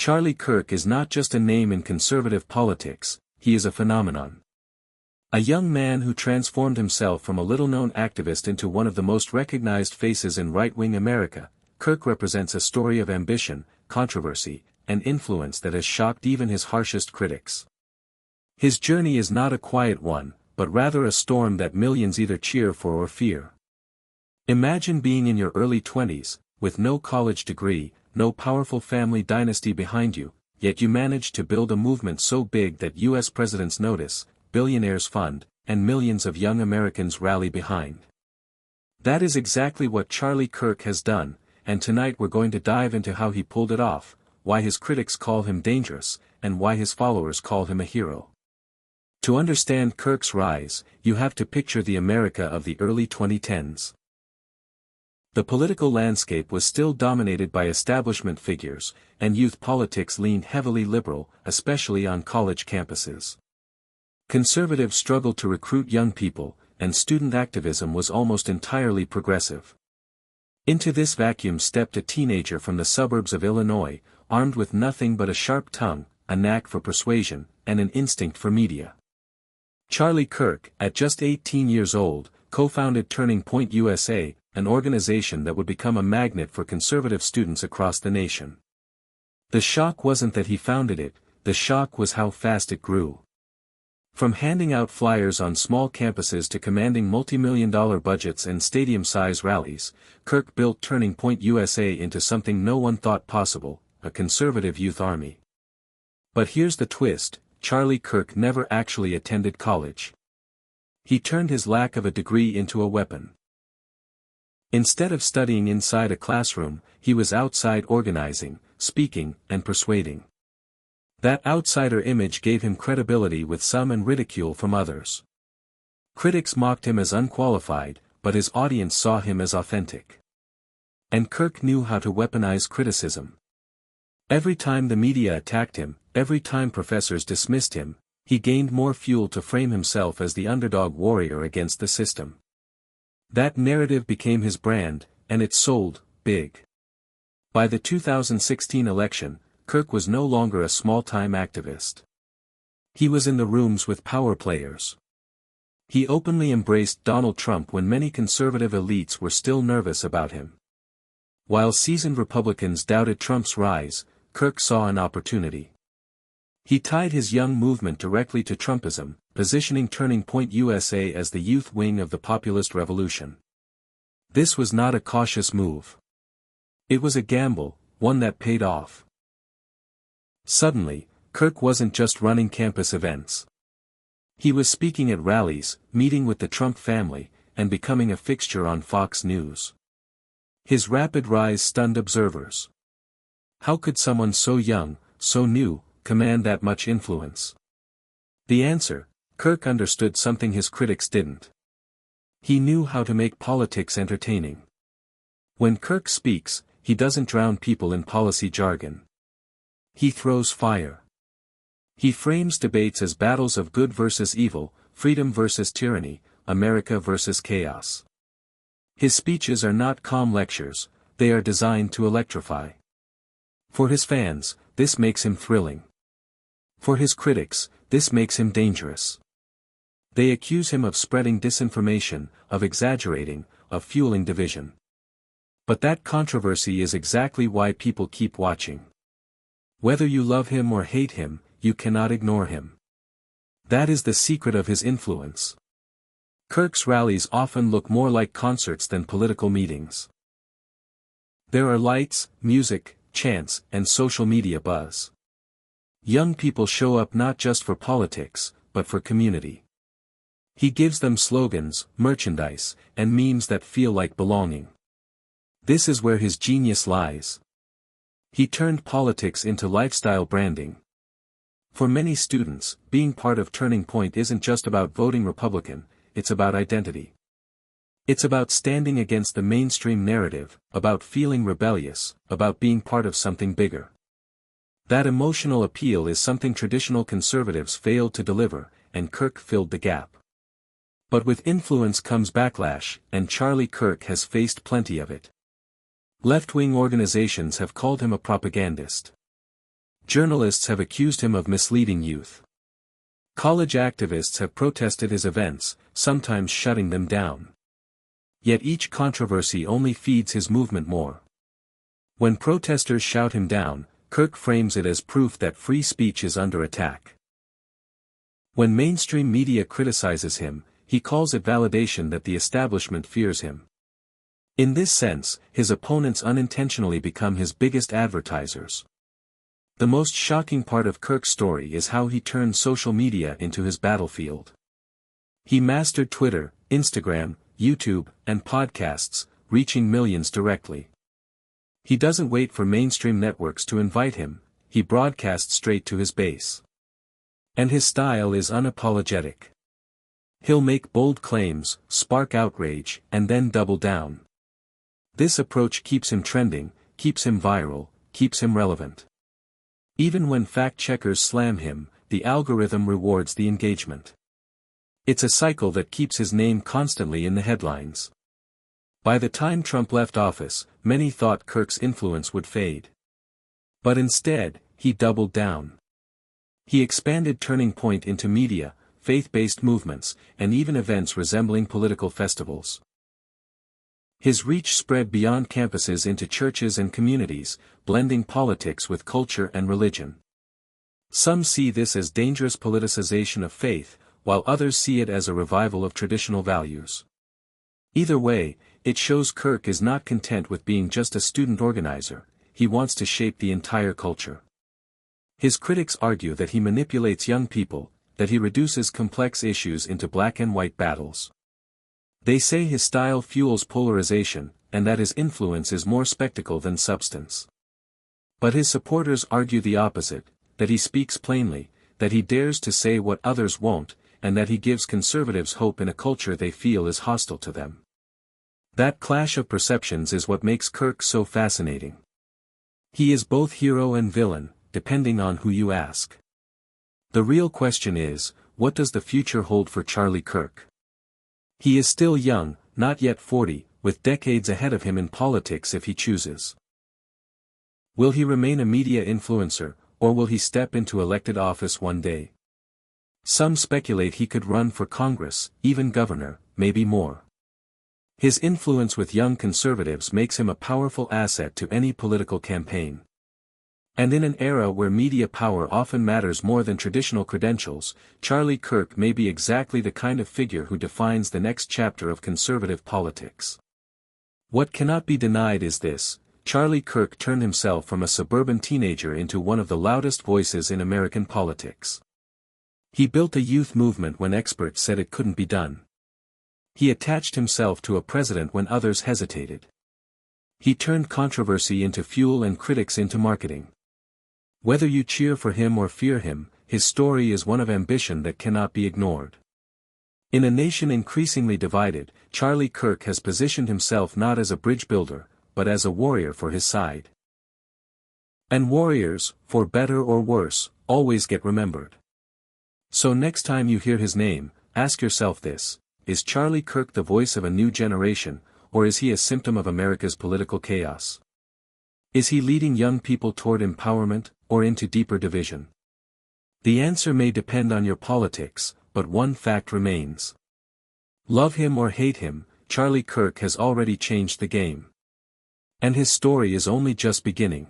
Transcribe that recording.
Charlie Kirk is not just a name in conservative politics, he is a phenomenon. A young man who transformed himself from a little-known activist into one of the most recognized faces in right-wing America, Kirk represents a story of ambition, controversy, and influence that has shocked even his harshest critics. His journey is not a quiet one, but rather a storm that millions either cheer for or fear. Imagine being in your early 20s, with no college degree, no powerful family dynasty behind you, yet you managed to build a movement so big that US presidents notice, billionaires fund, and millions of young Americans rally behind. That is exactly what Charlie Kirk has done, and tonight we're going to dive into how he pulled it off, why his critics call him dangerous, and why his followers call him a hero. To understand Kirk's rise, you have to picture the America of the early 2010s. The political landscape was still dominated by establishment figures, and youth politics leaned heavily liberal, especially on college campuses. Conservatives struggled to recruit young people, and student activism was almost entirely progressive. Into this vacuum stepped a teenager from the suburbs of Illinois, armed with nothing but a sharp tongue, a knack for persuasion, and an instinct for media. Charlie Kirk, at just 18 years old, co-founded Turning Point USA, an organization that would become a magnet for conservative students across the nation. The shock wasn't that he founded it, the shock was how fast it grew. From handing out flyers on small campuses to commanding multi-million-dollar budgets and stadium-size rallies, Kirk built Turning Point USA into something no one thought possible, a conservative youth army. But here's the twist, Charlie Kirk never actually attended college. He turned his lack of a degree into a weapon. Instead of studying inside a classroom, he was outside organizing, speaking, and persuading. That outsider image gave him credibility with some and ridicule from others. Critics mocked him as unqualified, but his audience saw him as authentic. And Kirk knew how to weaponize criticism. Every time the media attacked him, every time professors dismissed him, he gained more fuel to frame himself as the underdog warrior against the system. That narrative became his brand, and it sold big. By the 2016 election, Kirk was no longer a small-time activist. He was in the rooms with power players. He openly embraced Donald Trump when many conservative elites were still nervous about him. While seasoned Republicans doubted Trump's rise, Kirk saw an opportunity. He tied his young movement directly to Trumpism, positioning Turning Point USA as the youth wing of the populist revolution. This was not a cautious move. It was a gamble, one that paid off. Suddenly, Kirk wasn't just running campus events. He was speaking at rallies, meeting with the Trump family, and becoming a fixture on Fox News. His rapid rise stunned observers. How could someone so young, so new, command that much influence? The answer: Kirk understood something his critics didn't. He knew how to make politics entertaining. When Kirk speaks, he doesn't drown people in policy jargon. He throws fire. He frames debates as battles of good versus evil, freedom versus tyranny, America versus chaos. His speeches are not calm lectures, they are designed to electrify. For his fans, this makes him thrilling. For his critics, this makes him dangerous. They accuse him of spreading disinformation, of exaggerating, of fueling division. But that controversy is exactly why people keep watching. Whether you love him or hate him, you cannot ignore him. That is the secret of his influence. Kirk's rallies often look more like concerts than political meetings. There are lights, music, chants, and social media buzz. Young people show up not just for politics, but for community. He gives them slogans, merchandise, and memes that feel like belonging. This is where his genius lies. He turned politics into lifestyle branding. For many students, being part of Turning Point isn't just about voting Republican, it's about identity. It's about standing against the mainstream narrative, about feeling rebellious, about being part of something bigger. That emotional appeal is something traditional conservatives failed to deliver, and Kirk filled the gap. But with influence comes backlash, and Charlie Kirk has faced plenty of it. Left-wing organizations have called him a propagandist. Journalists have accused him of misleading youth. College activists have protested his events, sometimes shutting them down. Yet each controversy only feeds his movement more. When protesters shout him down, Kirk frames it as proof that free speech is under attack. When mainstream media criticizes him, he calls it validation that the establishment fears him. In this sense, his opponents unintentionally become his biggest advertisers. The most shocking part of Kirk's story is how he turned social media into his battlefield. He mastered Twitter, Instagram, YouTube, and podcasts, reaching millions directly. He doesn't wait for mainstream networks to invite him, he broadcasts straight to his base. And his style is unapologetic. He'll make bold claims, spark outrage, and then double down. This approach keeps him trending, keeps him viral, keeps him relevant. Even when fact-checkers slam him, the algorithm rewards the engagement. It's a cycle that keeps his name constantly in the headlines. By the time Trump left office, many thought Kirk's influence would fade. But instead, he doubled down. He expanded Turning Point into media, faith-based movements, and even events resembling political festivals. His reach spread beyond campuses into churches and communities, blending politics with culture and religion. Some see this as dangerous politicization of faith, while others see it as a revival of traditional values. Either way, it shows Kirk is not content with being just a student organizer, he wants to shape the entire culture. His critics argue that he manipulates young people, that he reduces complex issues into black and white battles. They say his style fuels polarization, and that his influence is more spectacle than substance. But his supporters argue the opposite, that he speaks plainly, that he dares to say what others won't, and that he gives conservatives hope in a culture they feel is hostile to them. That clash of perceptions is what makes Kirk so fascinating. He is both hero and villain, depending on who you ask. The real question is, what does the future hold for Charlie Kirk? He is still young, not yet 40, with decades ahead of him in politics if he chooses. Will he remain a media influencer, or will he step into elected office one day? Some speculate he could run for Congress, even governor, maybe more. His influence with young conservatives makes him a powerful asset to any political campaign. And in an era where media power often matters more than traditional credentials, Charlie Kirk may be exactly the kind of figure who defines the next chapter of conservative politics. What cannot be denied is this: Charlie Kirk turned himself from a suburban teenager into one of the loudest voices in American politics. He built a youth movement when experts said it couldn't be done. He attached himself to a president when others hesitated. He turned controversy into fuel and critics into marketing. Whether you cheer for him or fear him, his story is one of ambition that cannot be ignored. In a nation increasingly divided, Charlie Kirk has positioned himself not as a bridge builder, but as a warrior for his side. And warriors, for better or worse, always get remembered. So next time you hear his name, ask yourself this: is Charlie Kirk the voice of a new generation, or is he a symptom of America's political chaos? Is he leading young people toward empowerment, or into deeper division? The answer may depend on your politics, but one fact remains. Love him or hate him, Charlie Kirk has already changed the game. And his story is only just beginning.